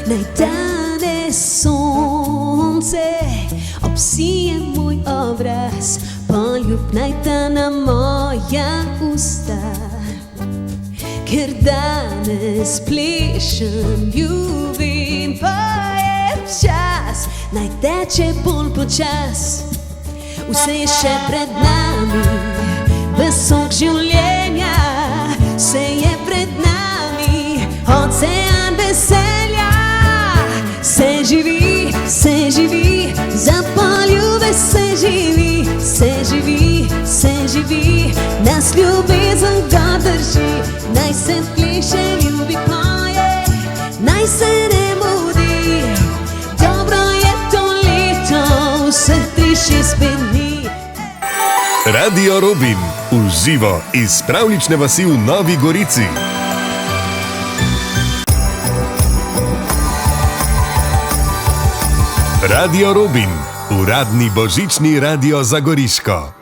najdane sonce obsije moj obraz, poljub najdana moja usta. Ker danes plešem, ljubim, pa je čas, naj teče bolj počas. Vse je še pred nami, vesok življenja, vse je pred nami, ocean veselja. Se živi, za poljube se živi, se živi, nas ljubezen ga drži. Naj se pleše, ljubi poje, naj se ne mudi, dobro je to leto, vse 3-6-5 dni. Radio Robin, v živo iz pravlične vasi v Novi Gorici. Radio Robin, uradni božični radio za Goriško.